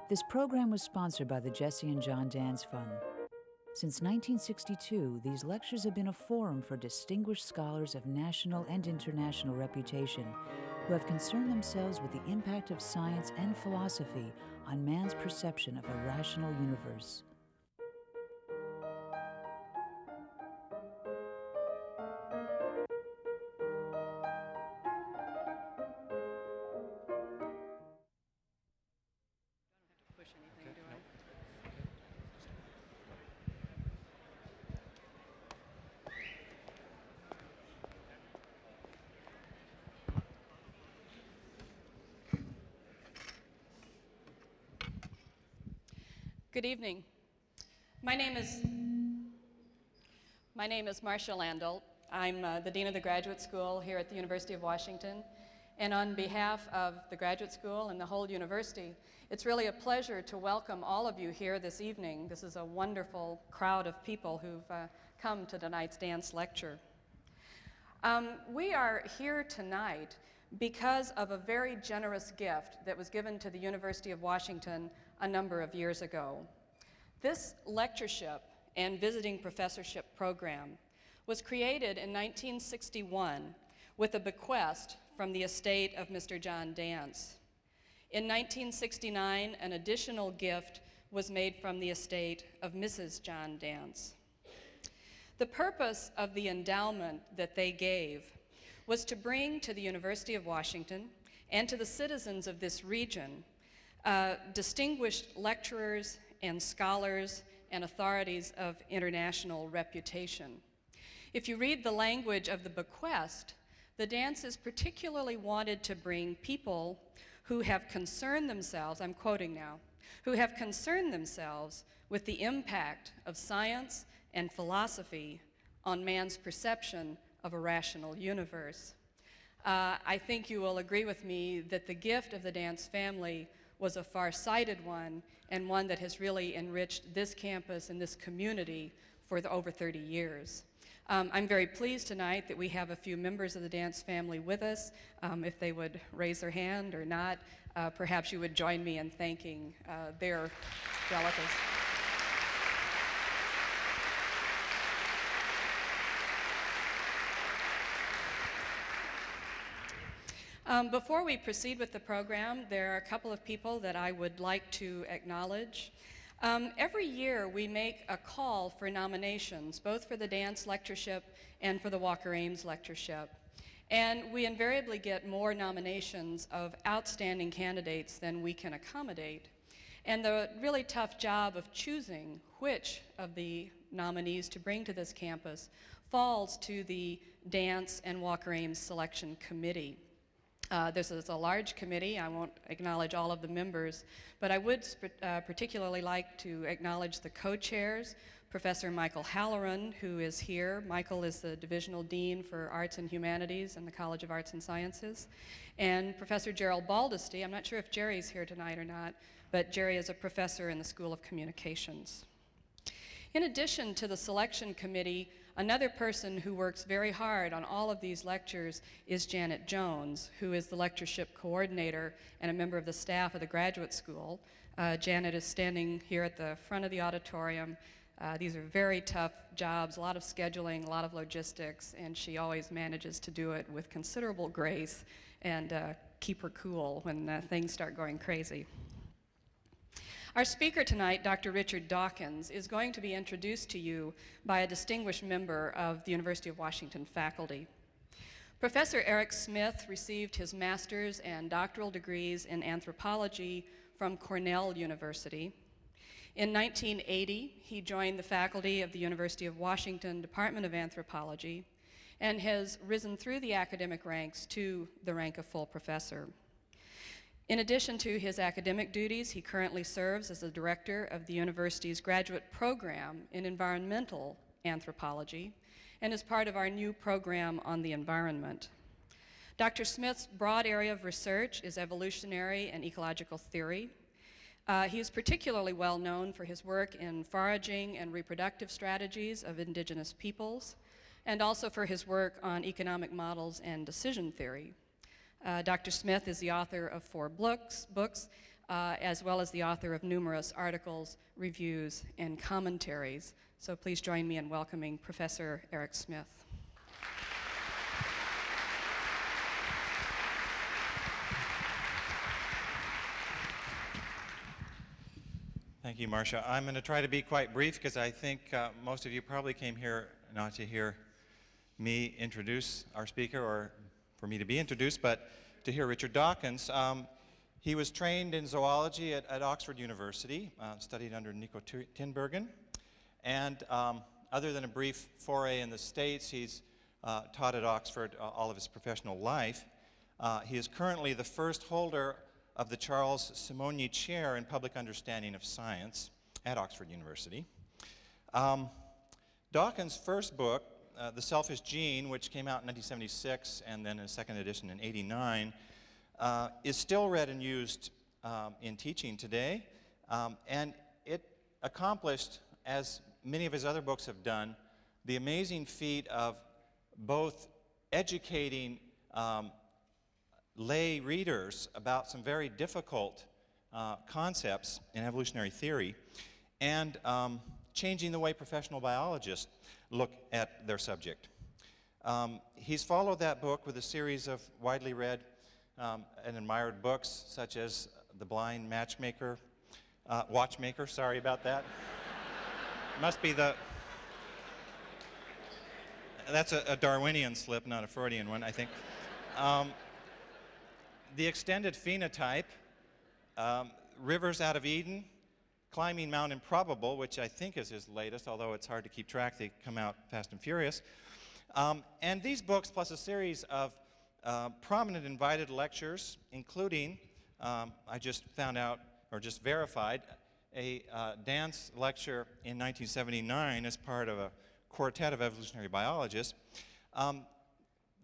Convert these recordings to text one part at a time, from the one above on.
This program was sponsored by the Jessie and John Danz Fund. Since 1962, these lectures have been a forum for distinguished scholars of national and international reputation who have concerned themselves with the impact of science and philosophy on man's perception of a rational universe. Good evening. My name is Marcia Landel. I'm the Dean of the Graduate School here at the University of Washington. And on behalf of the Graduate School and the whole university, it's really a pleasure to welcome all of you here this evening. This is a wonderful crowd of people who've come to tonight's dance lecture. We are here tonight because of a very generous gift that was given to the University of Washington a number of years ago. This lectureship and visiting professorship program was created in 1961 with a bequest from the estate of Mr. John Danz. In 1969, an additional gift was made from the estate of Mrs. John Danz. The purpose of the endowment that they gave was to bring to the University of Washington and to the citizens of this region distinguished lecturers and scholars and authorities of international reputation. If you read the language of the bequest, the Danzes particularly wanted to bring people who have concerned themselves, I'm quoting now, who have concerned themselves with the impact of science and philosophy on man's perception of a rational universe. I think you will agree with me that the gift of the Danz family was a far-sighted one and one that has really enriched this campus and this community for over 30 years. I'm very pleased tonight that we have a few members of the Danz family with us. If they would raise their hand or not, perhaps you would join me in thanking their relatives. Before we proceed with the program, there are a couple of people that I would like to acknowledge. Every year we make a call for nominations, both for the Danz lectureship and for the Walker-Ames lectureship. And we invariably get more nominations of outstanding candidates than we can accommodate. And the really tough job of choosing which of the nominees to bring to this campus falls to the Danz and Walker-Ames selection committee. This is a large committee. I won't acknowledge all of the members, but I would particularly like to acknowledge the co-chairs, Professor Michael Halloran, who is here. Michael is the Divisional Dean for Arts and Humanities in the College of Arts and Sciences, and Professor Gerald Baldesty. I'm not sure if Jerry's here tonight or not, but Jerry is a professor in the School of Communications. In addition to the selection committee, another person who works very hard on all of these lectures is Janet Jones, who is the lectureship coordinator and a member of the staff of the graduate school. Janet is standing here at the front of the auditorium. These are very tough jobs, a lot of scheduling, a lot of logistics, and she always manages to do it with considerable grace and keep her cool when things start going crazy. Our speaker tonight, Dr. Richard Dawkins, is going to be introduced to you by a distinguished member of the University of Washington faculty. Professor Eric Smith received his master's and doctoral degrees in anthropology from Cornell University. In 1980, he joined the faculty of the University of Washington Department of Anthropology and has risen through the academic ranks to the rank of full professor. In addition to his academic duties, he currently serves as the director of the university's graduate program in environmental anthropology and is part of our new program on the environment. Dr. Smith's broad area of research is evolutionary and ecological theory. He is particularly well known for his work in foraging and reproductive strategies of indigenous peoples, and also for his work on economic models and decision theory. Dr. Smith is the author of 4 books, as well as the author of numerous articles, reviews, and commentaries. So please join me in welcoming Professor Eric Smith. Thank you, Marcia. I'm going to try to be quite brief because I think most of you probably came here not to hear me introduce our speaker or for me to be introduced, but to hear Richard Dawkins. He was trained in zoology at Oxford University, studied under Nico Tinbergen, and other than a brief foray in the States, he's taught at Oxford all of his professional life. He is currently the first holder of the Charles Simonyi Chair in Public Understanding of Science at Oxford University. Dawkins' first book, The Selfish Gene, which came out in 1976 and then a second edition in 1989, is still read and used in teaching today, and it accomplished, as many of his other books have done, the amazing feat of both educating lay readers about some very difficult concepts in evolutionary theory and changing the way professional biologists look at their subject. He's followed that book with a series of widely read and admired books such as The Blind Watchmaker, sorry about that. Must be that's a Darwinian slip, not a Freudian one, I think. The Extended Phenotype, Rivers Out of Eden, Climbing Mount Improbable, which I think is his latest, although it's hard to keep track, they come out fast and furious. And these books, plus a series of prominent invited lectures, including, I just found out, or just verified, a Danz lecture in 1979 as part of a quartet of evolutionary biologists.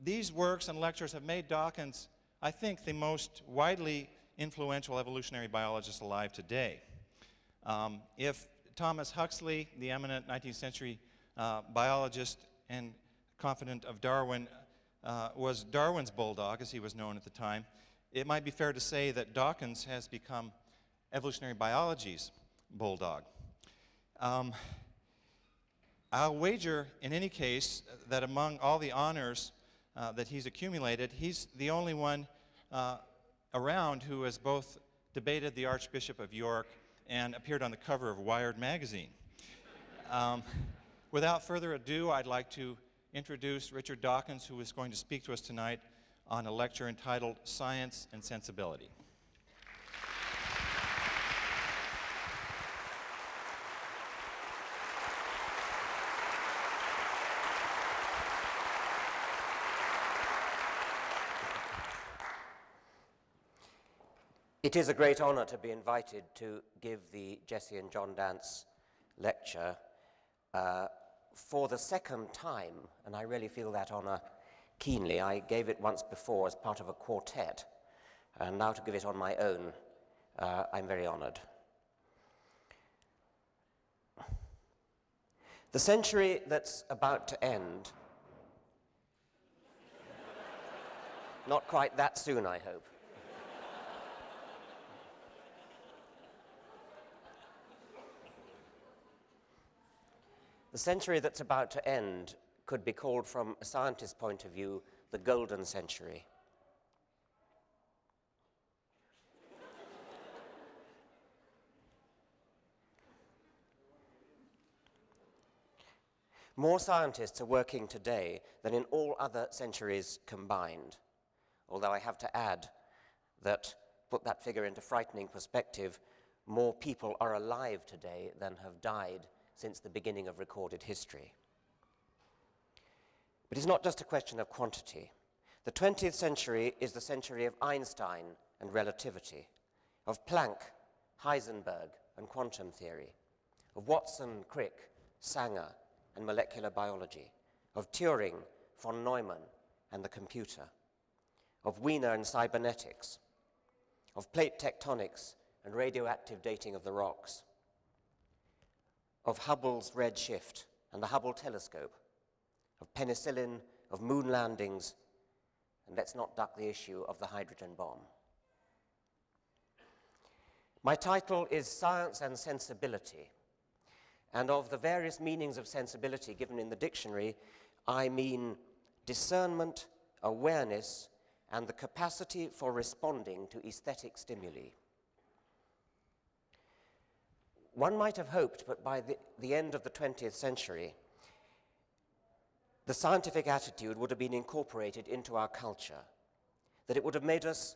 These works and lectures have made Dawkins, I think, the most widely influential evolutionary biologist alive today. If Thomas Huxley, the eminent 19th century biologist and confidant of Darwin, was Darwin's bulldog, as he was known at the time, it might be fair to say that Dawkins has become evolutionary biology's bulldog. I'll wager, in any case, that among all the honors that he's accumulated, he's the only one around who has both debated the Archbishop of York and appeared on the cover of Wired magazine. Without further ado, I'd like to introduce Richard Dawkins, who is going to speak to us tonight on a lecture entitled Science and Sensibility. It is a great honor to be invited to give the Jessie and John Danz lecture for the second time, and I really feel that honor keenly. I gave it once before as part of a quartet, and now to give it on my own, I'm very honored. The century that's about to end, not quite that soon, I hope. The century that's about to end could be called, from a scientist's point of view, the golden century. More scientists are working today than in all other centuries combined, although I have to add that, put that figure into frightening perspective, more people are alive today than have died since the beginning of recorded history. But it's not just a question of quantity. The 20th century is the century of Einstein and relativity, of Planck, Heisenberg, and quantum theory, of Watson, Crick, Sanger, and molecular biology, of Turing, von Neumann, and the computer, of Wiener and cybernetics, of plate tectonics, and radioactive dating of the rocks, of Hubble's red shift and the Hubble telescope, of penicillin, of moon landings, and let's not duck the issue of the hydrogen bomb. My title is Science and Sensibility, and of the various meanings of sensibility given in the dictionary, I mean discernment, awareness, and the capacity for responding to aesthetic stimuli. One might have hoped, but by the end of the 20th century, the scientific attitude would have been incorporated into our culture, that it would have made us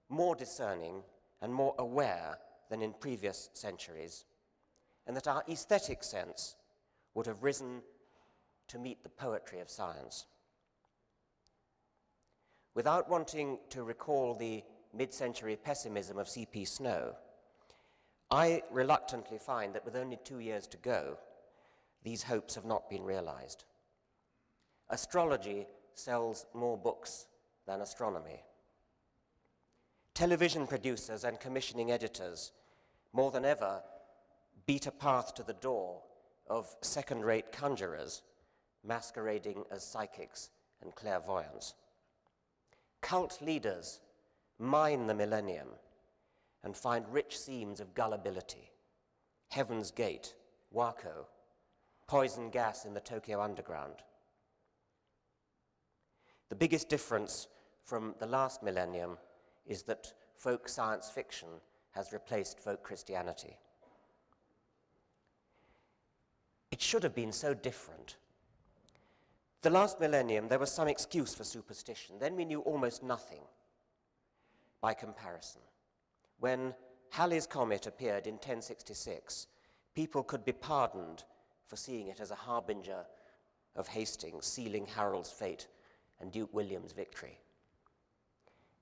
more discerning and more aware than in previous centuries, and that our aesthetic sense would have risen to meet the poetry of science. Without wanting to recall the mid-century pessimism of C.P. Snow, I reluctantly find that with only 2 years to go, these hopes have not been realized. Astrology sells more books than astronomy. Television producers and commissioning editors, more than ever, beat a path to the door of second-rate conjurers masquerading as psychics and clairvoyants. Cult leaders mine the millennium and find rich seams of gullibility. Heaven's Gate, Waco, poison gas in the Tokyo underground. The biggest difference from the last millennium is that folk science fiction has replaced folk Christianity. It should have been so different. The last millennium, there was some excuse for superstition. Then we knew almost nothing by comparison. When Halley's Comet appeared in 1066, people could be pardoned for seeing it as a harbinger of Hastings, sealing Harold's fate and Duke William's victory.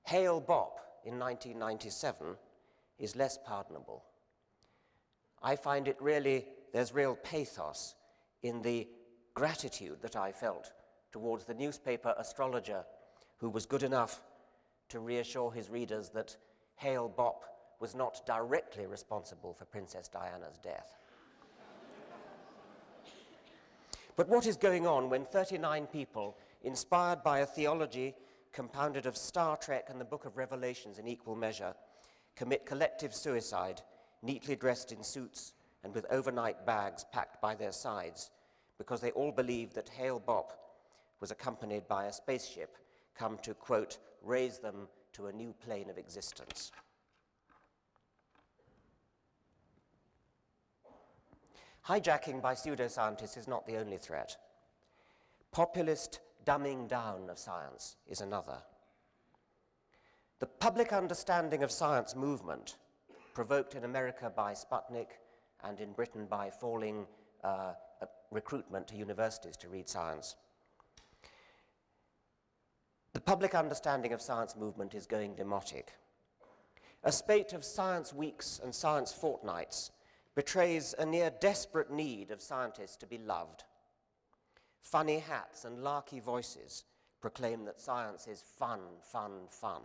Hale Bopp in 1997 is less pardonable. I find there's real pathos in the gratitude that I felt towards the newspaper astrologer who was good enough to reassure his readers that Hale Bopp was not directly responsible for Princess Diana's death. But what is going on when 39 people, inspired by a theology compounded of Star Trek and the Book of Revelations in equal measure, commit collective suicide, neatly dressed in suits and with overnight bags packed by their sides, because they all believed that Hale Bopp was accompanied by a spaceship come to, quote, raise them to a new plane of existence. Hijacking by pseudoscientists is not the only threat. Populist dumbing down of science is another. The public understanding of science movement, provoked in America by Sputnik and in Britain by falling recruitment to universities to read science. The public understanding of science movement is going demotic. A spate of science weeks and science fortnights betrays a near desperate need of scientists to be loved. Funny hats and larky voices proclaim that science is fun, fun, fun.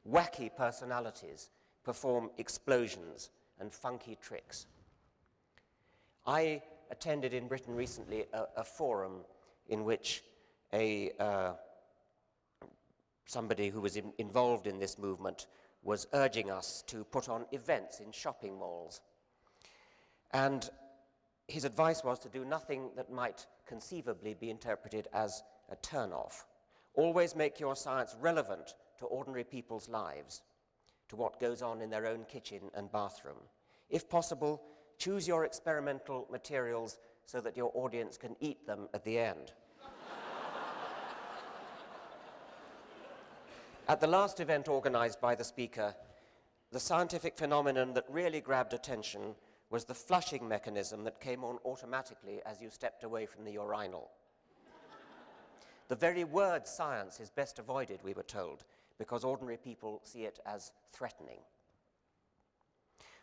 Wacky personalities perform explosions and funky tricks. I attended in Britain recently a forum in which somebody who was involved in this movement was urging us to put on events in shopping malls. And his advice was to do nothing that might conceivably be interpreted as a turn-off. Always make your science relevant to ordinary people's lives, to what goes on in their own kitchen and bathroom. If possible, choose your experimental materials so that your audience can eat them at the end. At the last event organized by the speaker, the scientific phenomenon that really grabbed attention was the flushing mechanism that came on automatically as you stepped away from the urinal. The very word science is best avoided, we were told, because ordinary people see it as threatening.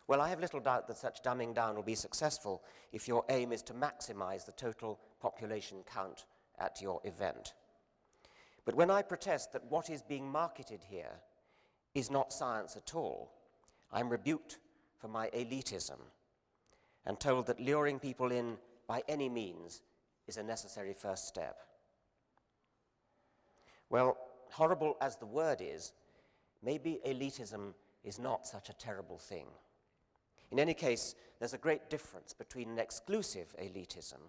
Well, I have little doubt that such dumbing down will be successful if your aim is to maximize the total population count at your event. But when I protest that what is being marketed here is not science at all, I'm rebuked for my elitism and told that luring people in by any means is a necessary first step. Well, horrible as the word is, maybe elitism is not such a terrible thing. In any case, there's a great difference between an exclusive elitism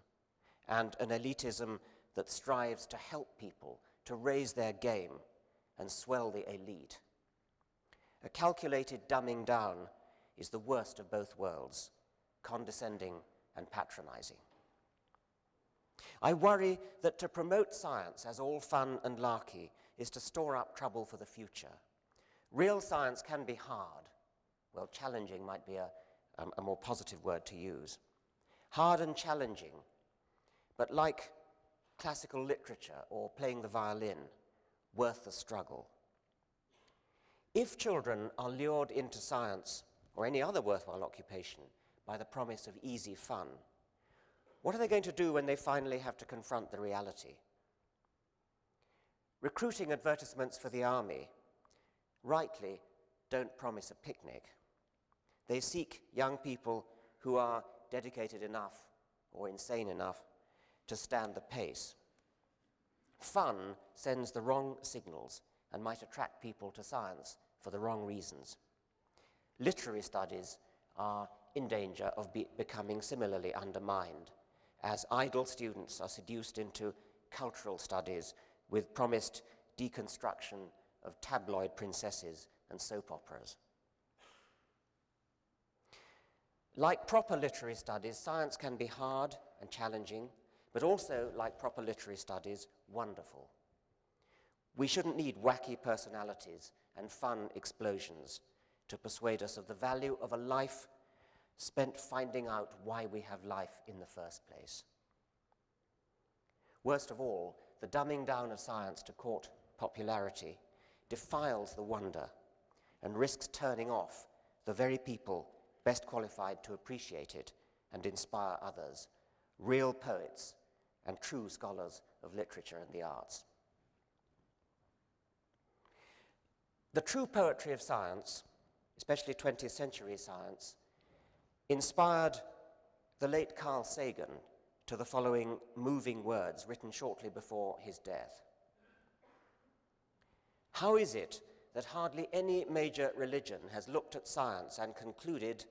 and an elitism that strives to help people, to raise their game and swell the elite. A calculated dumbing down is the worst of both worlds, condescending and patronizing. I worry that to promote science as all fun and larky is to store up trouble for the future. Real science can be hard. Well, challenging might be a more positive word to use. Hard and challenging, but like classical literature or playing the violin, worth the struggle. If children are lured into science or any other worthwhile occupation by the promise of easy fun, what are they going to do when they finally have to confront the reality? Recruiting advertisements for the army rightly don't promise a picnic. They seek young people who are dedicated enough or insane enough to stand the pace. Fun sends the wrong signals and might attract people to science for the wrong reasons. Literary studies are in danger of becoming similarly undermined, as idle students are seduced into cultural studies with promised deconstruction of tabloid princesses and soap operas. Like proper literary studies, science can be hard and challenging, but also, like proper literary studies, wonderful. We shouldn't need wacky personalities and fun explosions to persuade us of the value of a life spent finding out why we have life in the first place. Worst of all, the dumbing down of science to court popularity defiles the wonder and risks turning off the very people best qualified to appreciate it and inspire others, real poets and true scholars of literature and the arts. The true poetry of science, especially 20th century science, inspired the late Carl Sagan to the following moving words written shortly before his death. How is it that hardly any major religion has looked at science and concluded,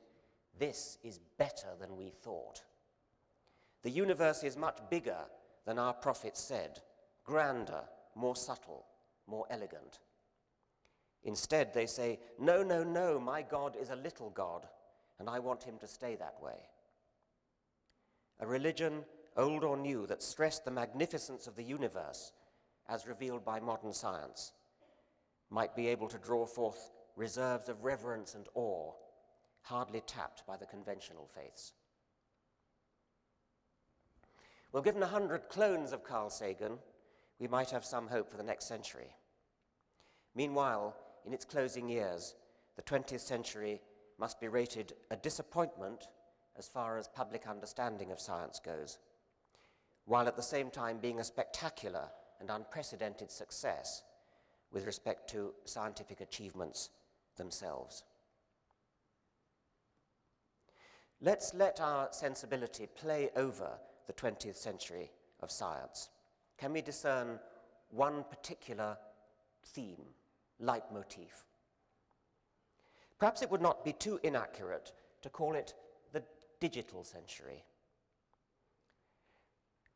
this is better than we thought? The universe is much bigger than our prophets said, grander, more subtle, more elegant. Instead, they say, no, no, no, my God is a little God, and I want him to stay that way. A religion, old or new, that stressed the magnificence of the universe as revealed by modern science might be able to draw forth reserves of reverence and awe hardly tapped by the conventional faiths. Well, given 100 clones of Carl Sagan, we might have some hope for the next century. Meanwhile, in its closing years, the 20th century must be rated a disappointment as far as public understanding of science goes, while at the same time being a spectacular and unprecedented success with respect to scientific achievements themselves. Let's let our sensibility play over the 20th century of science. Can we discern one particular theme, leitmotif? Perhaps it would not be too inaccurate to call it the digital century.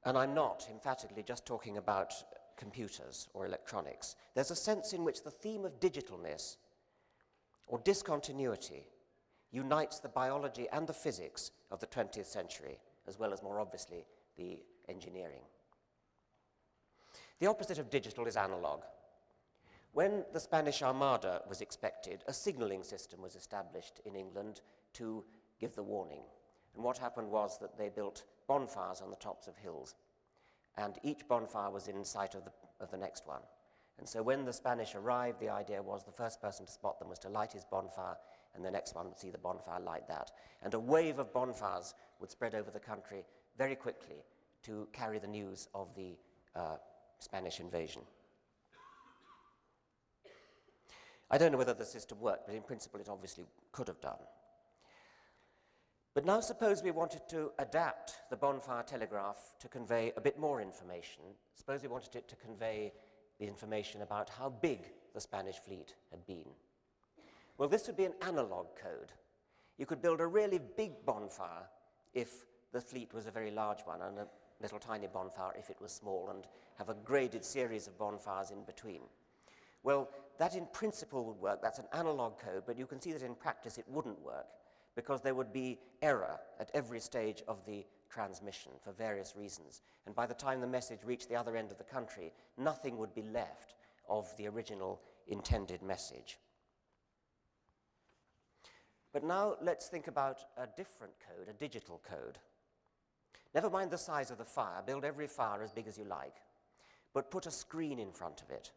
And I'm not emphatically just talking about computers or electronics. There's a sense in which the theme of digitalness or discontinuity unites the biology and the physics of the 20th century, as well as, more obviously, the engineering. The opposite of digital is analog. When the Spanish Armada was expected, a signaling system was established in England to give the warning. And what happened was that they built bonfires on the tops of hills, and each bonfire was in sight of the next one. And so when the Spanish arrived, the idea was the first person to spot them was to light his bonfire, and the next one would see the bonfire light that. And a wave of bonfires would spread over the country very quickly to carry the news of the Spanish invasion. I don't know whether the system worked, but in principle it obviously could have done. But now suppose we wanted to adapt the bonfire telegraph to convey a bit more information. Suppose we wanted it to convey the information about how big the Spanish fleet had been. Well, this would be an analog code. You could build a really big bonfire if the fleet was a very large one, and a little tiny bonfire if it was small, and have a graded series of bonfires in between. Well, that in principle would work. That's an analog code, but you can see that in practice it wouldn't work, because there would be error at every stage of the transmission for various reasons. And by the time the message reached the other end of the country, nothing would be left of the original intended message. But now let's think about a different code, a digital code. Never mind the size of the fire, build every fire as big as you like, but put a screen in front of it.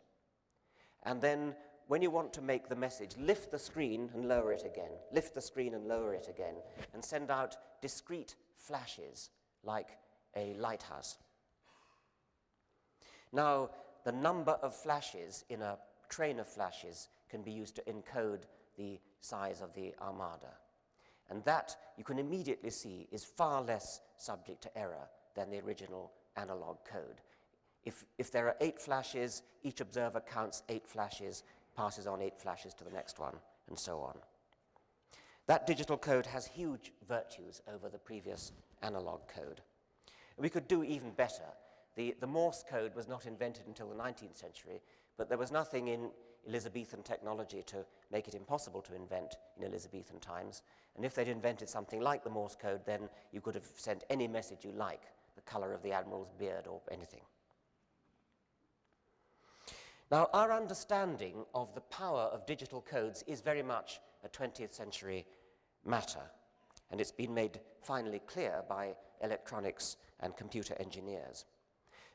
And then when you want to make the message, lift the screen and lower it again, lift the screen and lower it again, and send out discrete flashes like a lighthouse. Now, the number of flashes in a train of flashes can be used to encode the size of the armada. And that, you can immediately see, is far less subject to error than the original analog code. If there are 8 flashes, each observer counts 8 flashes, passes on 8 flashes to the next one, and so on. That digital code has huge virtues over the previous analog code. We could do even better. The Morse code was not invented until the 19th century, but there was nothing in Elizabethan technology to make it impossible to invent in Elizabethan times. And if they'd invented something like the Morse code, then you could have sent any message you like, the color of the admiral's beard or anything. Now, our understanding of the power of digital codes is very much a 20th century matter, and it's been made finally clear by electronics and computer engineers.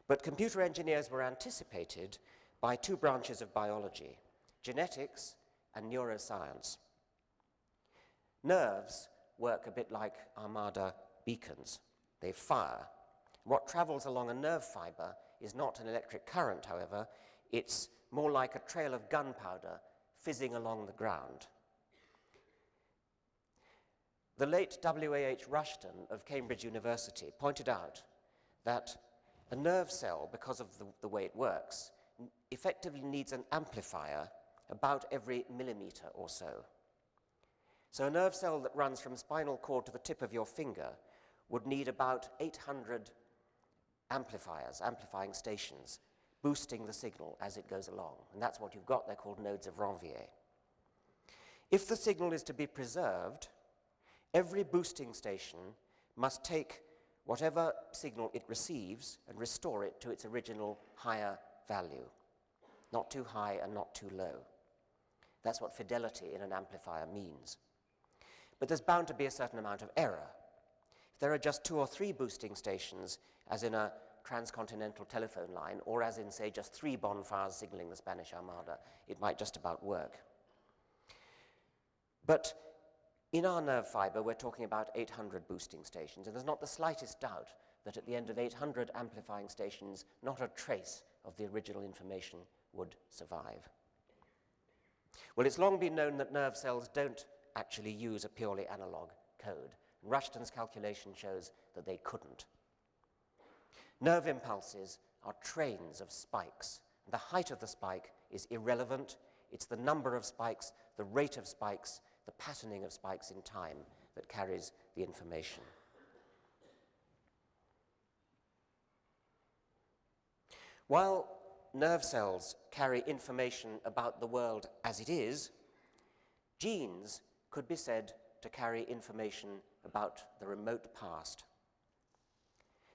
But computer engineers were anticipated by 2 branches of biology, genetics and neuroscience. Nerves work a bit like armada beacons. They fire. What travels along a nerve fiber is not an electric current, however. It's more like a trail of gunpowder fizzing along the ground. The late W.A.H. Rushton of Cambridge University pointed out that a nerve cell, because of the way it works, effectively needs an amplifier about every millimeter or so. So a nerve cell that runs from spinal cord to the tip of your finger would need about 800 amplifiers, amplifying stations, boosting the signal as it goes along. And that's what you've got. They're called nodes of Ranvier. If the signal is to be preserved, every boosting station must take whatever signal it receives and restore it to its original higher value. Not too high and not too low. That's what fidelity in an amplifier means. But there's bound to be a certain amount of error. If there are just 2 or 3 boosting stations, as in a transcontinental telephone line, or as in, say, just 3 bonfires signaling the Spanish Armada, it might just about work. But in our nerve fiber, we're talking about 800 boosting stations, and there's not the slightest doubt that at the end of 800 amplifying stations, not a trace of the original information would survive. Well, it's long been known that nerve cells don't actually use a purely analog code. Rushton's calculation shows that they couldn't. Nerve impulses are trains of spikes. The height of the spike is irrelevant. It's the number of spikes, the rate of spikes, the patterning of spikes in time that carries the information. While nerve cells carry information about the world as it is, genes could be said to carry information about the remote past.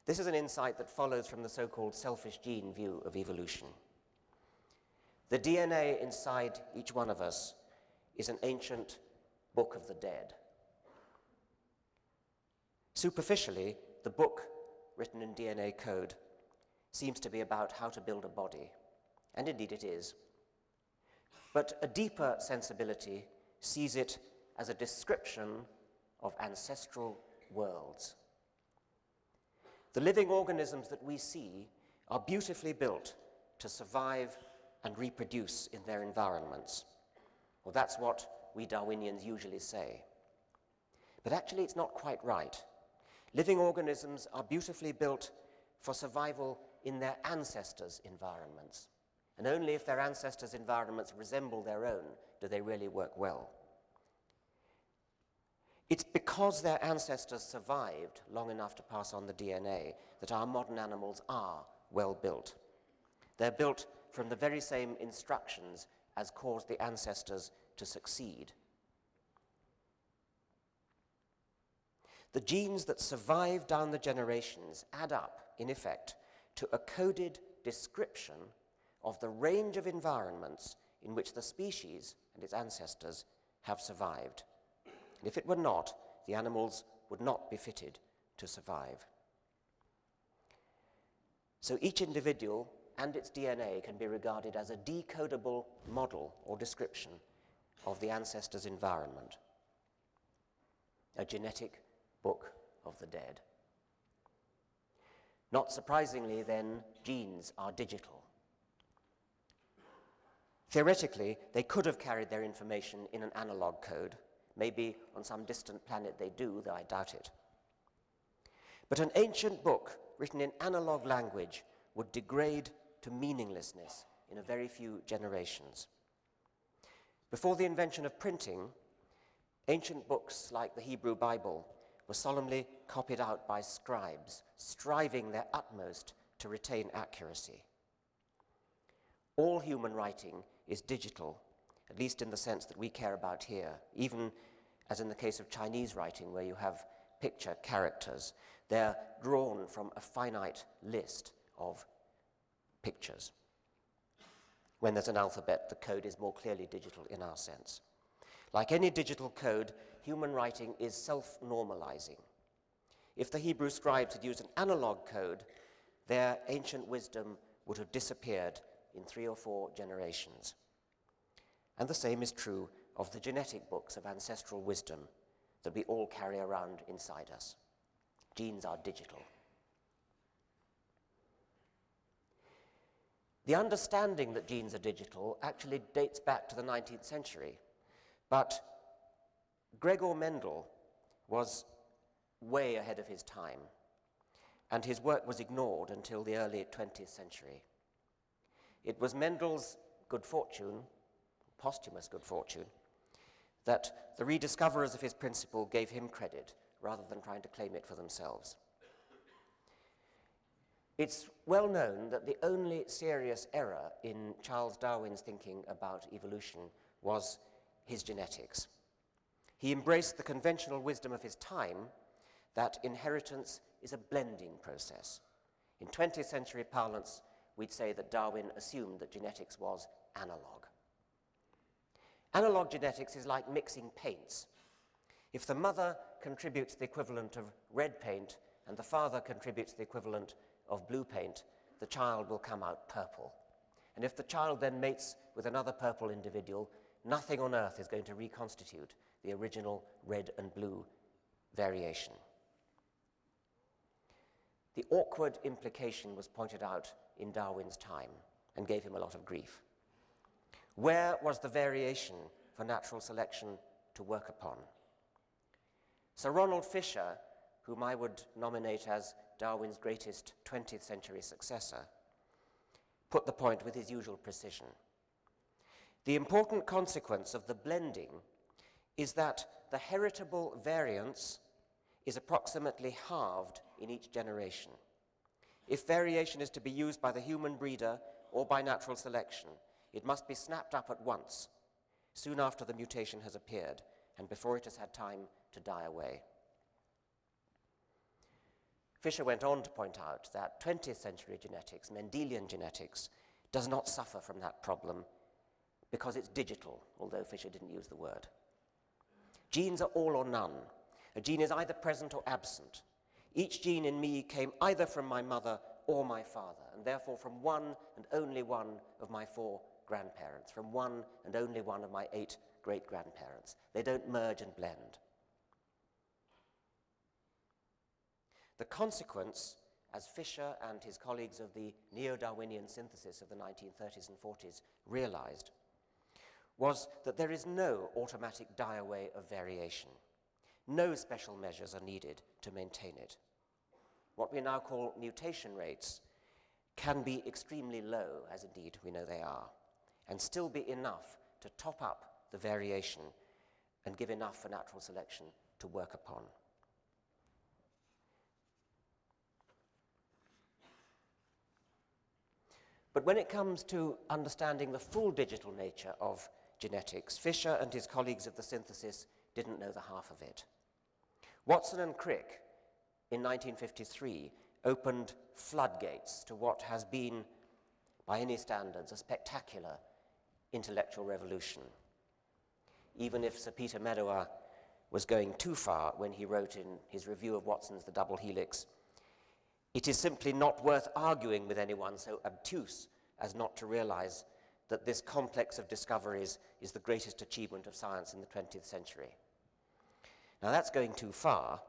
This is an insight that follows from the so-called selfish gene view of evolution. The DNA inside each one of us is an ancient book of the dead. Superficially, the book written in DNA code seems to be about how to build a body, and indeed it is. But a deeper sensibility sees it as a description of ancestral worlds. The living organisms that we see are beautifully built to survive and reproduce in their environments. Well, that's what we Darwinians usually say. But actually, it's not quite right. Living organisms are beautifully built for survival in their ancestors' environments. And only if their ancestors' environments resemble their own do they really work well. It's because their ancestors survived long enough to pass on the DNA that our modern animals are well built. They're built from the very same instructions as caused the ancestors to succeed. The genes that survive down the generations add up, in effect, to a coded description of the range of environments in which the species and its ancestors have survived. And if it were not, the animals would not be fitted to survive. So each individual and its DNA can be regarded as a decodable model or description of the ancestor's environment, a genetic book of the dead. Not surprisingly, then, genes are digital. Theoretically, they could have carried their information in an analog code. Maybe on some distant planet they do, though I doubt it. But an ancient book written in analog language would degrade to meaninglessness in a very few generations. Before the invention of printing, ancient books like the Hebrew Bible were solemnly copied out by scribes, striving their utmost to retain accuracy. All human writing is digital, at least in the sense that we care about here, even as in the case of Chinese writing, where you have picture characters. They're drawn from a finite list of pictures. When there's an alphabet, the code is more clearly digital in our sense. Like any digital code, human writing is self-normalizing. If the Hebrew scribes had used an analog code, their ancient wisdom would have disappeared in 3 or 4 generations. And the same is true of the genetic books of ancestral wisdom that we all carry around inside us. Genes are digital. The understanding that genes are digital actually dates back to the 19th century, but Gregor Mendel was way ahead of his time, and his work was ignored until the early 20th century. It was Mendel's good fortune, posthumous good fortune, that the rediscoverers of his principle gave him credit rather than trying to claim it for themselves. It's well known that the only serious error in Charles Darwin's thinking about evolution was his genetics. He embraced the conventional wisdom of his time that inheritance is a blending process. In 20th century parlance, we'd say that Darwin assumed that genetics was analog. Analog genetics is like mixing paints. If the mother contributes the equivalent of red paint and the father contributes the equivalent of blue paint, the child will come out purple. And if the child then mates with another purple individual, nothing on earth is going to reconstitute the original red and blue variation. The awkward implication was pointed out in Darwin's time and gave him a lot of grief. Where was the variation for natural selection to work upon? Sir Ronald Fisher, whom I would nominate as Darwin's greatest 20th century successor, put the point with his usual precision. The important consequence of the blending is that the heritable variance is approximately halved in each generation. If variation is to be used by the human breeder or by natural selection, it must be snapped up at once, soon after the mutation has appeared and before it has had time to die away. Fisher went on to point out that 20th century genetics, Mendelian genetics, does not suffer from that problem because it's digital, although Fisher didn't use the word. Genes are all or none. A gene is either present or absent. Each gene in me came either from my mother or my father, and therefore from one and only one of my 4 grandparents, from one and only one of my 8 great-grandparents. They don't merge and blend. The consequence, as Fisher and his colleagues of the neo-Darwinian synthesis of the 1930s and 40s realized, was that there is no automatic die-away of variation. No special measures are needed to maintain it. What we now call mutation rates can be extremely low, as indeed we know they are, and still be enough to top up the variation and give enough for natural selection to work upon. But when it comes to understanding the full digital nature of genetics, Fisher and his colleagues of the synthesis didn't know the half of it. Watson and Crick, in 1953, opened floodgates to what has been, by any standards, a spectacular intellectual revolution. Even if Sir Peter Medawar was going too far when he wrote in his review of Watson's The Double Helix, it is simply not worth arguing with anyone so obtuse as not to realize that this complex of discoveries is the greatest achievement of science in the 20th century. Now that's going too far.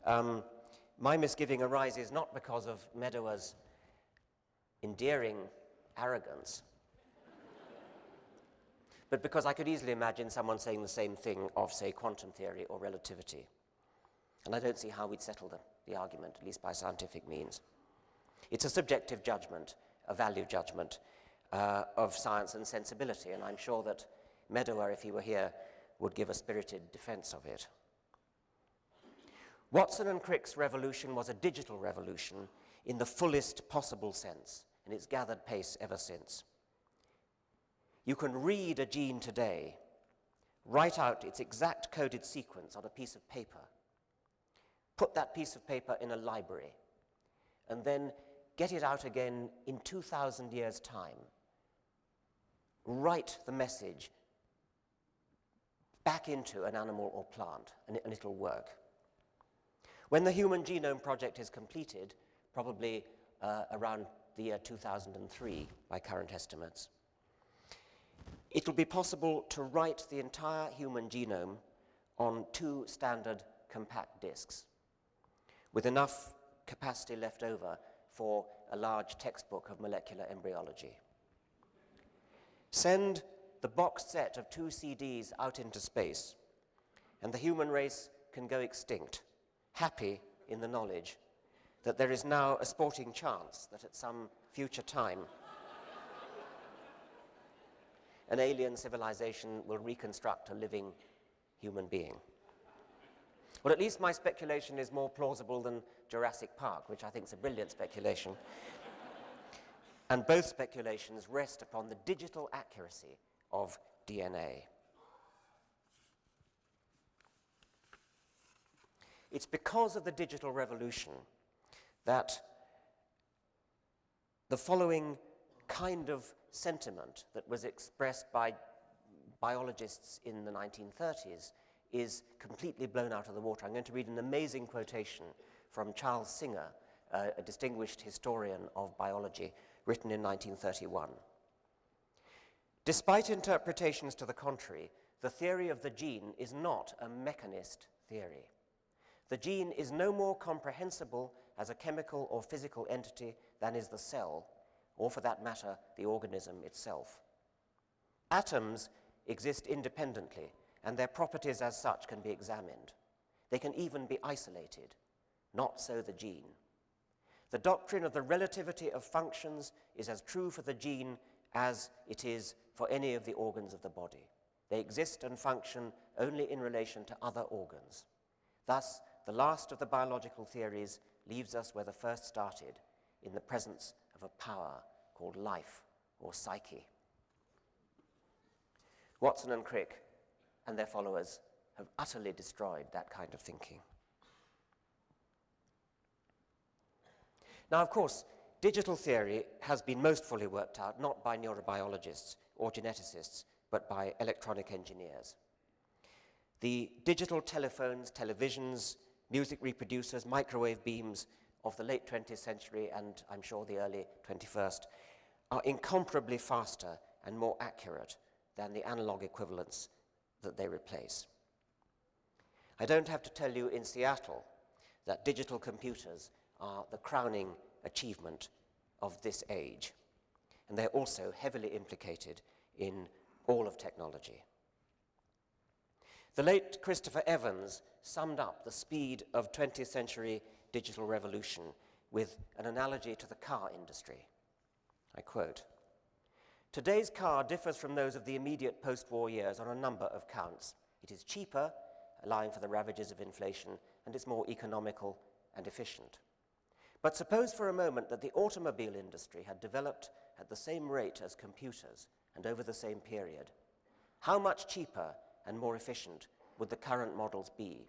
My misgiving arises not because of Medawar's endearing arrogance, but because I could easily imagine someone saying the same thing of, say, quantum theory or relativity. And I don't see how we'd settle the argument, at least by scientific means. It's a subjective judgment, a value judgment of science and sensibility, and I'm sure that Medawar, if he were here, would give a spirited defense of it. Watson and Crick's revolution was a digital revolution in the fullest possible sense, and it's gathered pace ever since. You can read a gene today, write out its exact coded sequence on a piece of paper, put that piece of paper in a library, and then get it out again in 2,000 years' time. Write the message back into an animal or plant, and it'll work. When the Human Genome Project is completed, probably around the year 2003 by current estimates, it'll be possible to write the entire human genome on 2 standard compact disks, with enough capacity left over for a large textbook of molecular embryology. Send the boxed set of 2 CDs out into space, and the human race can go extinct, happy in the knowledge that there is now a sporting chance that at some future time an alien civilization will reconstruct a living human being. Well, at least my speculation is more plausible than Jurassic Park, which I think is a brilliant speculation. And both speculations rest upon the digital accuracy of DNA. It's because of the digital revolution that the following kind of sentiment that was expressed by biologists in the 1930s is completely blown out of the water. I'm going to read an amazing quotation from Charles Singer, a distinguished historian of biology, written in 1931. Despite interpretations to the contrary, the theory of the gene is not a mechanist theory. The gene is no more comprehensible as a chemical or physical entity than is the cell, or for that matter, the organism itself. Atoms exist independently, and their properties as such can be examined. They can even be isolated. Not so the gene. The doctrine of the relativity of functions is as true for the gene as it is for any of the organs of the body. They exist and function only in relation to other organs. Thus, the last of the biological theories leaves us where the first started, in the presence of a power called life or psyche. Watson and Crick and their followers have utterly destroyed that kind of thinking. Now, of course, digital theory has been most fully worked out not by neurobiologists or geneticists, but by electronic engineers. The digital telephones, televisions, music reproducers, microwave beams of the late 20th century and I'm sure the early 21st are incomparably faster and more accurate than the analog equivalents that they replace. I don't have to tell you in Seattle that digital computers are the crowning achievement of this age, and they're also heavily implicated in all of technology. The late Christopher Evans summed up the speed of 20th century digital revolution with an analogy to the car industry. I quote, "Today's car differs from those of the immediate post-war years on a number of counts. It is cheaper, allowing for the ravages of inflation, and it's more economical and efficient. But suppose for a moment that the automobile industry had developed at the same rate as computers and over the same period. How much cheaper and more efficient would the current models be?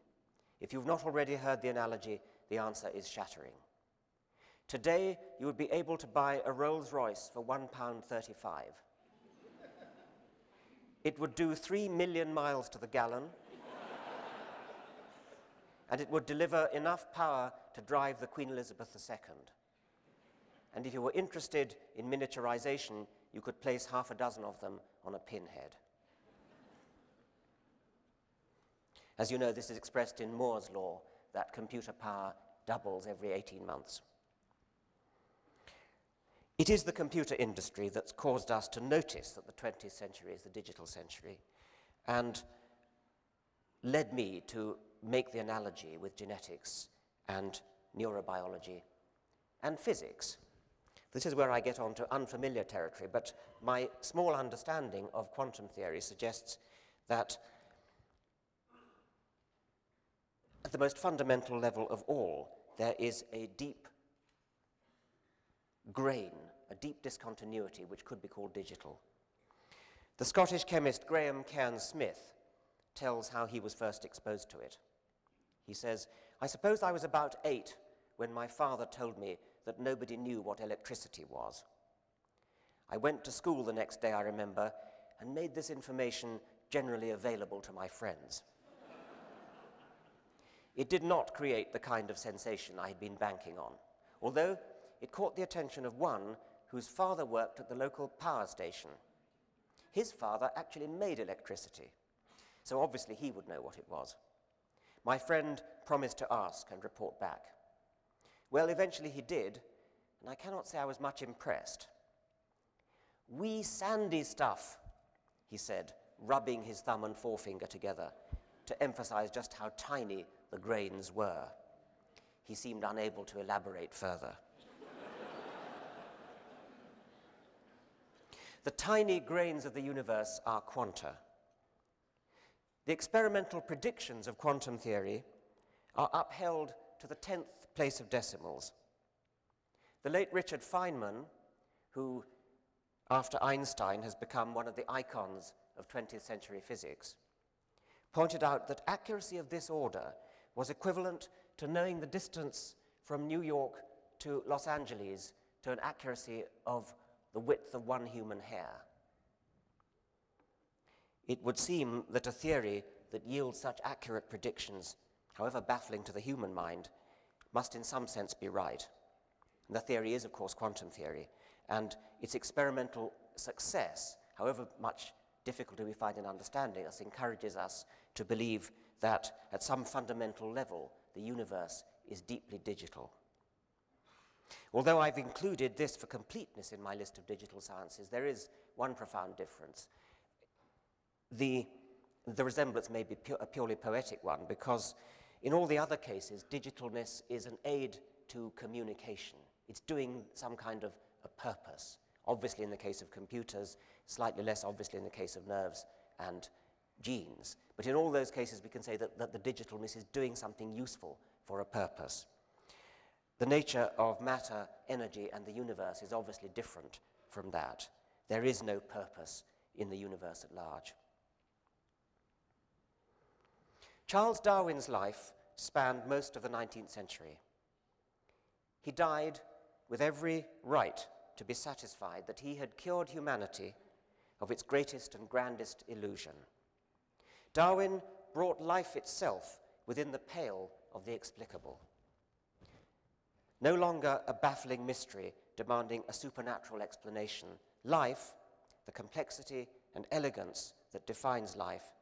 If you've not already heard the analogy, the answer is shattering. Today, you would be able to buy a Rolls-Royce for £1.35. It would do 3 million miles to the gallon, and it would deliver enough power to drive the Queen Elizabeth II. And if you were interested in miniaturization, you could place half a dozen of them on a pinhead." As you know, this is expressed in Moore's law, that computer power doubles every 18 months. It is the computer industry that's caused us to notice that the 20th century is the digital century, and led me to make the analogy with genetics and neurobiology and physics. This is where I get onto unfamiliar territory, but my small understanding of quantum theory suggests that at the most fundamental level of all, there is a deep grain, a deep discontinuity, which could be called digital. The Scottish chemist Graham Cairns Smith tells how he was first exposed to it. He says, "I suppose I was about 8 when my father told me that nobody knew what electricity was. I went to school the next day, I remember, and made this information generally available to my friends. It did not create the kind of sensation I had been banking on, although it caught the attention of one whose father worked at the local power station. His father actually made electricity, so obviously he would know what it was. My friend promised to ask and report back. Well, eventually he did, and I cannot say I was much impressed. Wee sandy stuff, he said, rubbing his thumb and forefinger together to emphasize just how tiny the grains were. He seemed unable to elaborate further. The tiny grains of the universe are quanta. The experimental predictions of quantum theory are upheld to the 10th place of decimals. The late Richard Feynman, who after Einstein has become one of the icons of 20th century physics, pointed out that accuracy of this order was equivalent to knowing the distance from New York to Los Angeles to an accuracy of the width of one human hair. It would seem that a theory that yields such accurate predictions, however baffling to the human mind, must in some sense be right. And the theory is, of course, quantum theory, and its experimental success, however much difficulty we find in understanding us, encourages us to believe that at some fundamental level, the universe is deeply digital. Although I've included this for completeness in my list of digital sciences, there is one profound difference. The resemblance may be a purely poetic one, because in all the other cases, digitalness is an aid to communication. It's doing some kind of a purpose. Obviously in the case of computers, slightly less obviously in the case of nerves and genes. But in all those cases, we can say that the digitalness is doing something useful for a purpose. The nature of matter, energy, and the universe is obviously different from that. There is no purpose in the universe at large. Charles Darwin's life spanned most of the 19th century. He died with every right to be satisfied that he had cured humanity of its greatest and grandest illusion. Darwin brought life itself within the pale of the explicable. No longer a baffling mystery demanding a supernatural explanation, life, the complexity and elegance that defines life,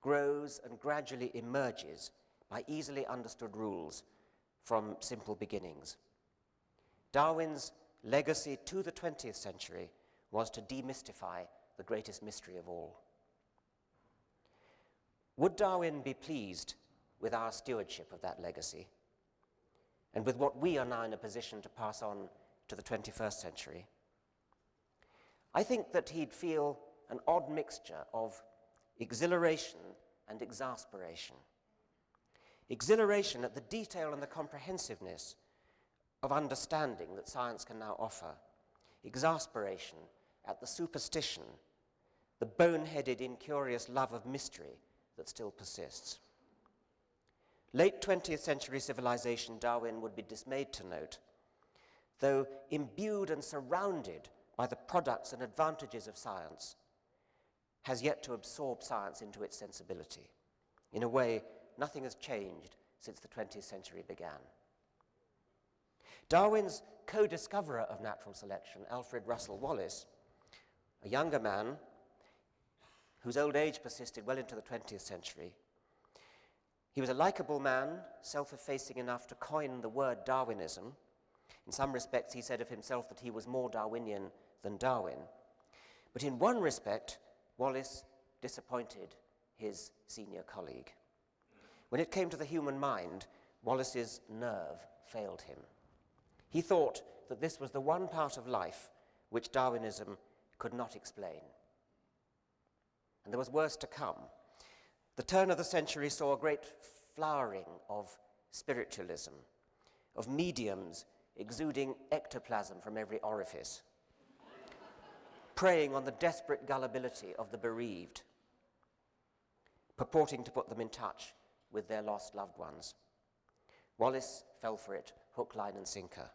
grows and gradually emerges by easily understood rules from simple beginnings. Darwin's legacy to the 20th century was to demystify the greatest mystery of all. Would Darwin be pleased with our stewardship of that legacy and with what we are now in a position to pass on to the 21st century? I think that he'd feel an odd mixture of exhilaration and exasperation. Exhilaration at the detail and the comprehensiveness of understanding that science can now offer. Exasperation at the superstition, the boneheaded, incurious love of mystery that still persists. Late 20th century civilization, Darwin would be dismayed to note, though imbued and surrounded by the products and advantages of science, has yet to absorb science into its sensibility. In a way, nothing has changed since the 20th century began. Darwin's co-discoverer of natural selection, Alfred Russel Wallace, a younger man whose old age persisted well into the 20th century, he was a likable man, self-effacing enough to coin the word Darwinism. In some respects, he said of himself that he was more Darwinian than Darwin. But in one respect, Wallace disappointed his senior colleague. When it came to the human mind, Wallace's nerve failed him. He thought that this was the one part of life which Darwinism could not explain. And there was worse to come. The turn of the century saw a great flowering of spiritualism, of mediums exuding ectoplasm from every orifice, preying on the desperate gullibility of the bereaved, purporting to put them in touch with their lost loved ones. Wallace fell for it, hook, line, and sinker.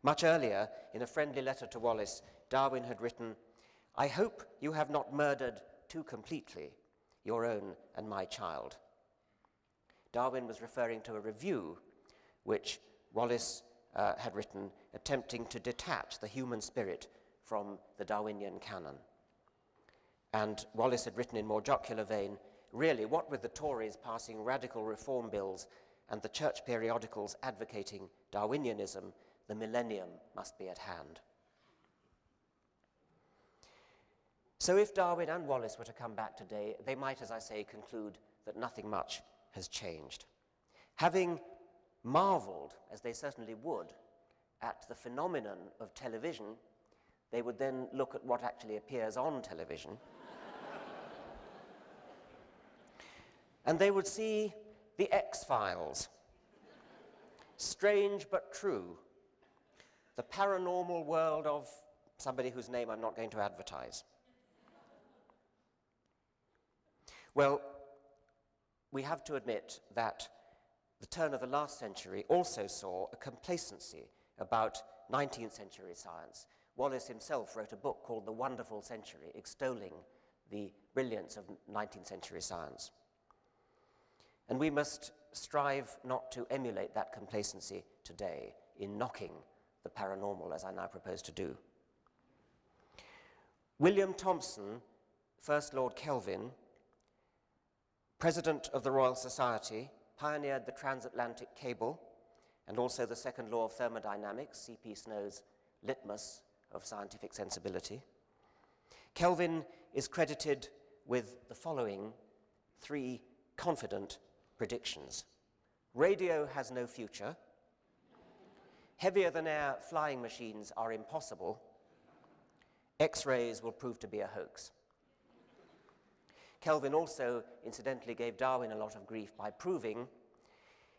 Much earlier, in a friendly letter to Wallace, Darwin had written, "I hope you have not murdered too completely your own and my child." Darwin was referring to a review which Wallace had written, attempting to detach the human spirit from the Darwinian canon. And Wallace had written in more jocular vein, "Really, what with the Tories passing radical reform bills and the church periodicals advocating Darwinianism, the millennium must be at hand." So if Darwin and Wallace were to come back today, they might, as I say, conclude that nothing much has changed. Having marveled, as they certainly would, at the phenomenon of television, they would then look at what actually appears on television. And they would see the X-Files, strange but true, the paranormal world of somebody whose name I'm not going to advertise. Well, we have to admit that the turn of the last century also saw a complacency about 19th century science. Wallace himself wrote a book called The Wonderful Century, extolling the brilliance of 19th century science. And we must strive not to emulate that complacency today in knocking the paranormal, as I now propose to do. William Thomson, First Lord Kelvin, President of the Royal Society, pioneered the transatlantic cable and also the second law of thermodynamics, C.P. Snow's litmus of scientific sensibility. Kelvin is credited with the following three confident predictions. Radio has no future. Heavier-than-air flying machines are impossible. X-rays will prove to be a hoax. Kelvin also, incidentally, gave Darwin a lot of grief by proving,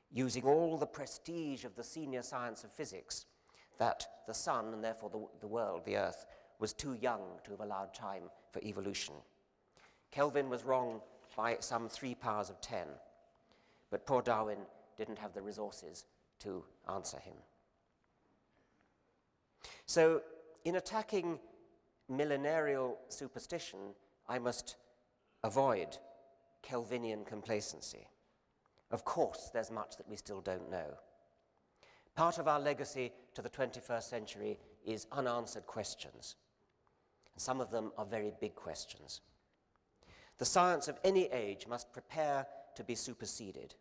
using all the prestige of the senior science of physics, that the sun, and therefore the world, the Earth, was too young to have allowed time for evolution. Kelvin was wrong by some 3 powers of 10, but poor Darwin didn't have the resources to answer him. So, in attacking millenarial superstition, I must avoid Kelvinian complacency. Of course, there's much that we still don't know. Part of our legacy to the 21st century is unanswered questions. Some of them are very big questions. The science of any age must prepare to be superseded.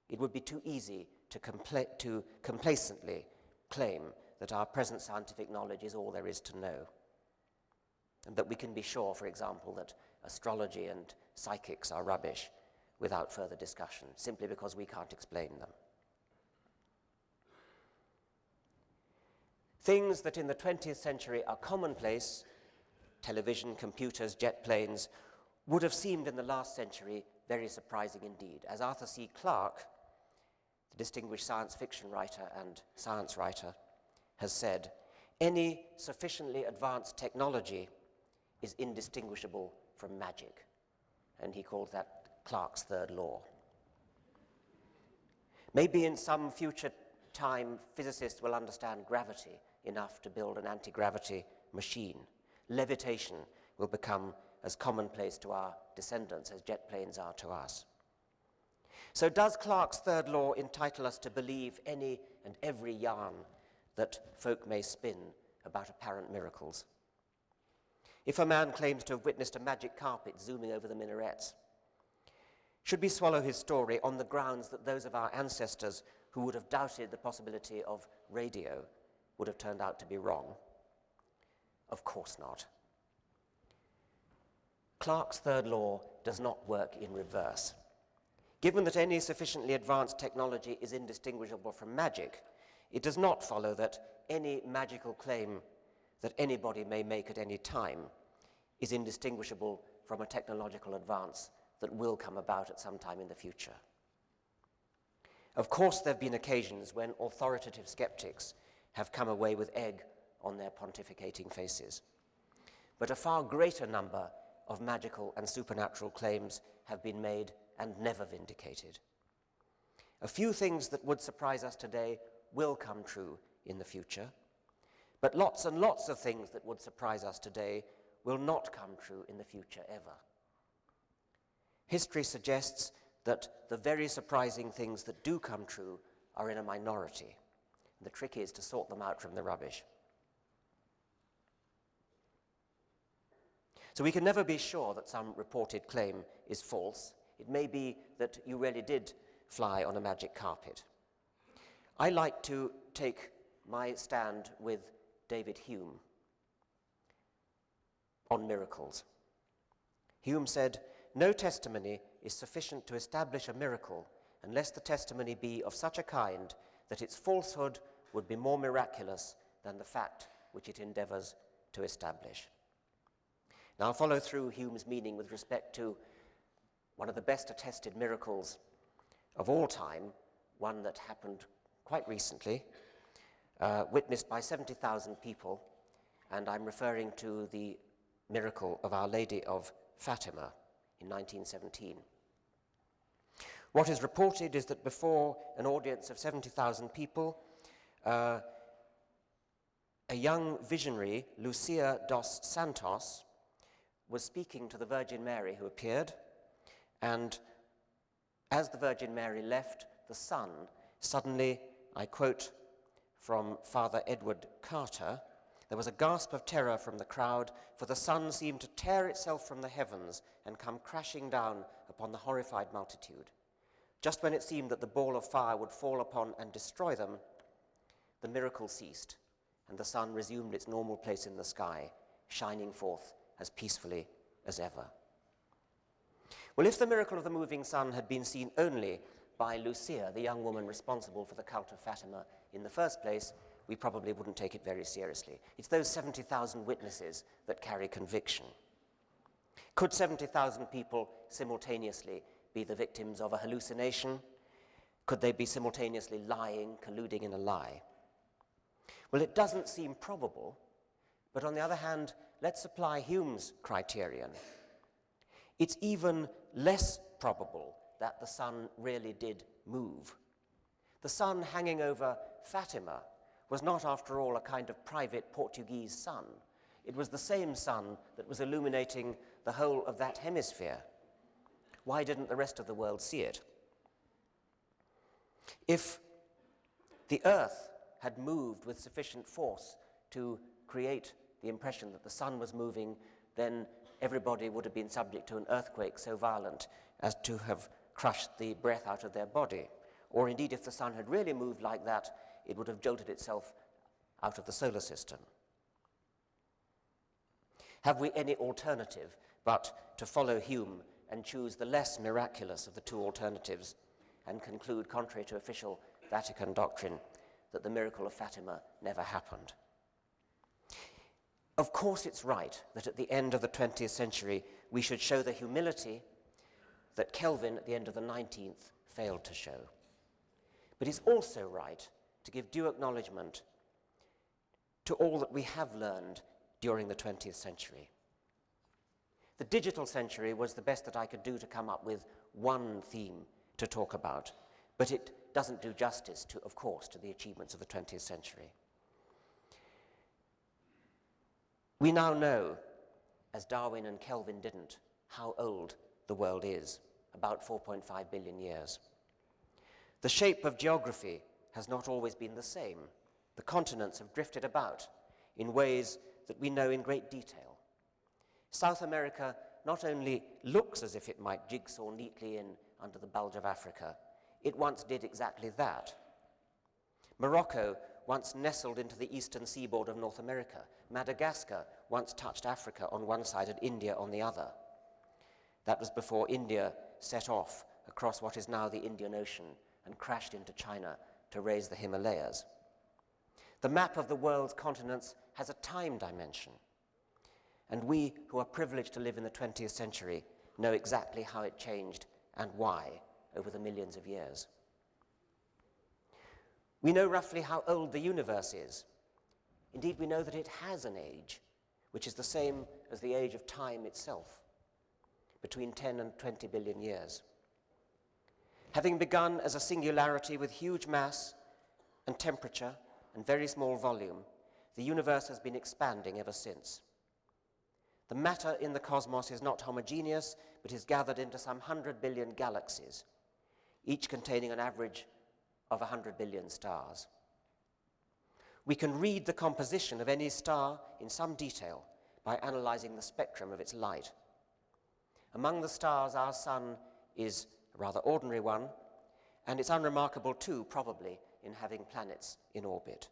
It would be too easy to complacently claim that our present scientific knowledge is all there is to know. and that we can be sure, for example, that astrology and psychics are rubbish without further discussion, simply because we can't explain them. Things that in the 20th century are commonplace, television, computers, jet planes, would have seemed in the last century very surprising indeed. As Arthur C. Clarke, the distinguished science fiction writer and science writer, has said, any sufficiently advanced technology is indistinguishable from magic. And he called that Clarke's third law. Maybe in some future time, physicists will understand gravity enough to build an anti-gravity machine. Levitation will become as commonplace to our descendants as jet planes are to us. So does Clarke's third law entitle us to believe any and every yarn that folk may spin about apparent miracles? If a man claims to have witnessed a magic carpet zooming over the minarets, should we swallow his story on the grounds that those of our ancestors who would have doubted the possibility of radio would have turned out to be wrong? Of course not. Clarke's third law does not work in reverse. Given that any sufficiently advanced technology is indistinguishable from magic, it does not follow that any magical claim that anybody may make at any time is indistinguishable from a technological advance that will come about at some time in the future. Of course, there have been occasions when authoritative skeptics have come away with egg on their pontificating faces. But a far greater number of magical and supernatural claims have been made and never vindicated. A few things that would surprise us today will come true in the future, but lots and lots of things that would surprise us today will not come true in the future ever. History suggests that the very surprising things that do come true are in a minority. The trick is to sort them out from the rubbish. So we can never be sure that some reported claim is false. It may be that you really did fly on a magic carpet. I like to take my stand with David Hume on miracles. Hume said, "No testimony is sufficient to establish a miracle unless the testimony be of such a kind that its falsehood would be more miraculous than the fact which it endeavors to establish." Now I'll follow through Hume's meaning with respect to one of the best attested miracles of all time, one that happened quite recently, witnessed by 70,000 people, and I'm referring to the miracle of Our Lady of Fatima in 1917. What is reported is that before an audience of 70,000 people, a young visionary, Lucia dos Santos, was speaking to the Virgin Mary who appeared, and as the Virgin Mary left, the sun suddenly, I quote from Father Edward Carter, "There was a gasp of terror from the crowd, for the sun seemed to tear itself from the heavens and come crashing down upon the horrified multitude. Just when it seemed that the ball of fire would fall upon and destroy them, the miracle ceased, and the sun resumed its normal place in the sky, shining forth as peacefully as ever." Well, if the miracle of the moving sun had been seen only by Lucia, the young woman responsible for the cult of Fatima in the first place, we probably wouldn't take it very seriously. It's those 70,000 witnesses that carry conviction. Could 70,000 people simultaneously be the victims of a hallucination? Could they be simultaneously lying, colluding in a lie? Well, it doesn't seem probable, but on the other hand, let's apply Hume's criterion. It's even less probable that the sun really did move. The sun hanging over Fatima was not, after all, a kind of private Portuguese sun. It was the same sun that was illuminating the whole of that hemisphere. Why didn't the rest of the world see it? If the Earth had moved with sufficient force to create the impression that the sun was moving, then everybody would have been subject to an earthquake so violent as to have crushed the breath out of their body. Or indeed, if the sun had really moved like that, it would have jolted itself out of the solar system. Have we any alternative but to follow Hume and choose the less miraculous of the two alternatives and conclude, contrary to official Vatican doctrine, that the miracle of Fatima never happened? Of course it's right that at the end of the 20th century we should show the humility that Kelvin at the end of the 19th failed to show. But it's also right to give due acknowledgement to all that we have learned during the 20th century. The digital century was the best that I could do to come up with one theme to talk about, but it doesn't do justice to, of course, to the achievements of the 20th century. We now know, as Darwin and Kelvin didn't, how old the world is, about 4.5 billion years. The shape of geography has not always been the same. The continents have drifted about in ways that we know in great detail. South America not only looks as if it might jigsaw neatly in under the bulge of Africa, it once did exactly that. Morocco once nestled into the eastern seaboard of North America. Madagascar once touched Africa on one side and India on the other. That was before India set off across what is now the Indian Ocean and crashed into China to raise the Himalayas. The map of the world's continents has a time dimension, and we who are privileged to live in the 20th century know exactly how it changed and why over the millions of years. We know roughly how old the universe is. Indeed, we know that it has an age, which is the same as the age of time itself, between 10 and 20 billion years. Having begun as a singularity with huge mass and temperature and very small volume, the universe has been expanding ever since. The matter in the cosmos is not homogeneous, but is gathered into some 100 billion galaxies, each containing an average of 100 billion stars. We can read the composition of any star in some detail by analyzing the spectrum of its light. Among the stars, our sun is a rather ordinary one, and it's unremarkable too, probably, in having planets in orbit.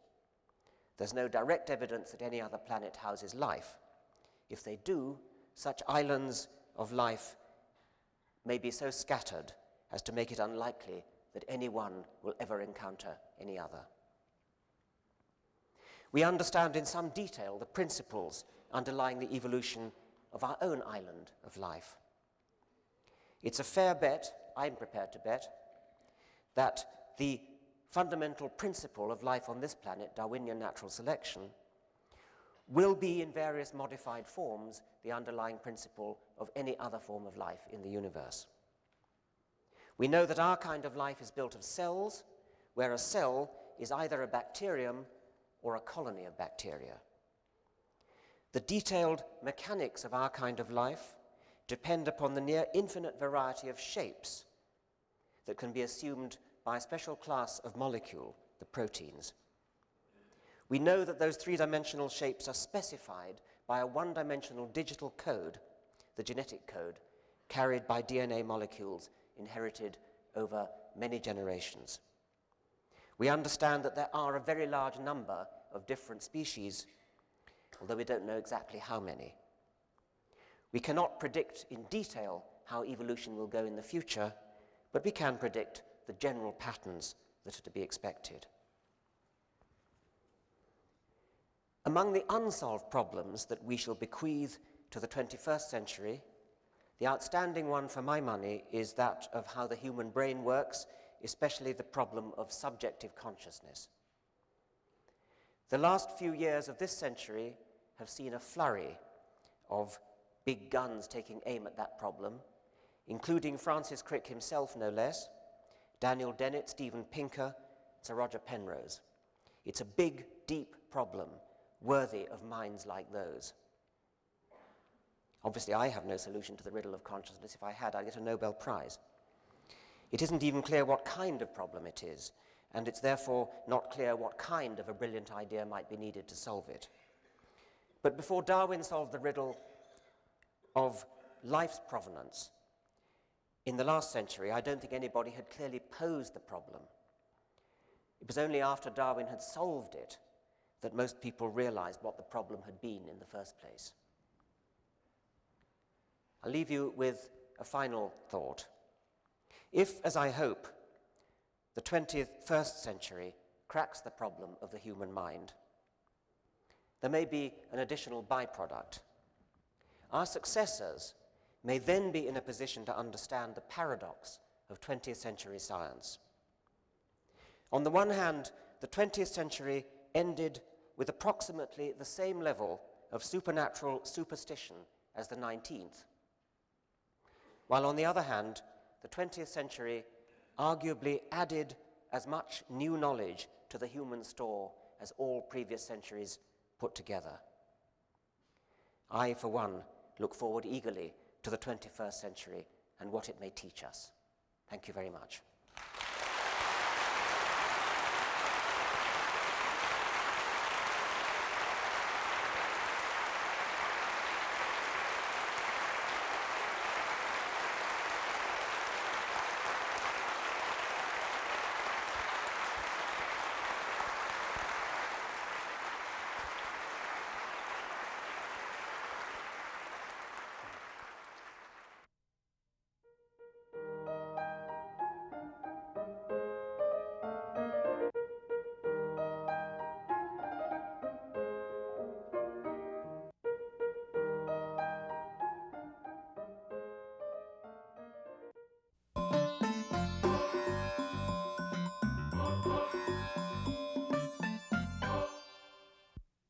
There's no direct evidence that any other planet houses life. If they do, such islands of life may be so scattered as to make it unlikely that anyone will ever encounter any other. We understand in some detail the principles underlying the evolution of our own island of life. It's a fair bet, I'm prepared to bet, that the fundamental principle of life on this planet, Darwinian natural selection, will be in various modified forms the underlying principle of any other form of life in the universe. We know that our kind of life is built of cells, where a cell is either a bacterium or a colony of bacteria. The detailed mechanics of our kind of life depend upon the near infinite variety of shapes that can be assumed by a special class of molecule, the proteins. We know that those three-dimensional shapes are specified by a one-dimensional digital code, the genetic code, carried by DNA molecules inherited over many generations. We understand that there are a very large number of different species, although we don't know exactly how many. We cannot predict in detail how evolution will go in the future, but we can predict the general patterns that are to be expected. Among the unsolved problems that we shall bequeath to the 21st century, the outstanding one for my money is that of how the human brain works, especially the problem of subjective consciousness. The last few years of this century have seen a flurry of big guns taking aim at that problem, including Francis Crick himself, no less, Daniel Dennett, Steven Pinker, Sir Roger Penrose. It's a big, deep problem, worthy of minds like those. Obviously, I have no solution to the riddle of consciousness. If I had, I'd get a Nobel Prize. It isn't even clear what kind of problem it is, and it's therefore not clear what kind of a brilliant idea might be needed to solve it. But before Darwin solved the riddle of life's provenance, in the last century, I don't think anybody had clearly posed the problem. It was only after Darwin had solved it that most people realized what the problem had been in the first place. I'll leave you with a final thought. If, as I hope, the 21st century cracks the problem of the human mind, there may be an additional byproduct. Our successors may then be in a position to understand the paradox of 20th century science. On the one hand, the 20th century ended with approximately the same level of supernatural superstition as the 19th, while on the other hand, the 20th century arguably added as much new knowledge to the human store as all previous centuries put together. I, for one, look forward eagerly to the 21st century and what it may teach us. Thank you very much.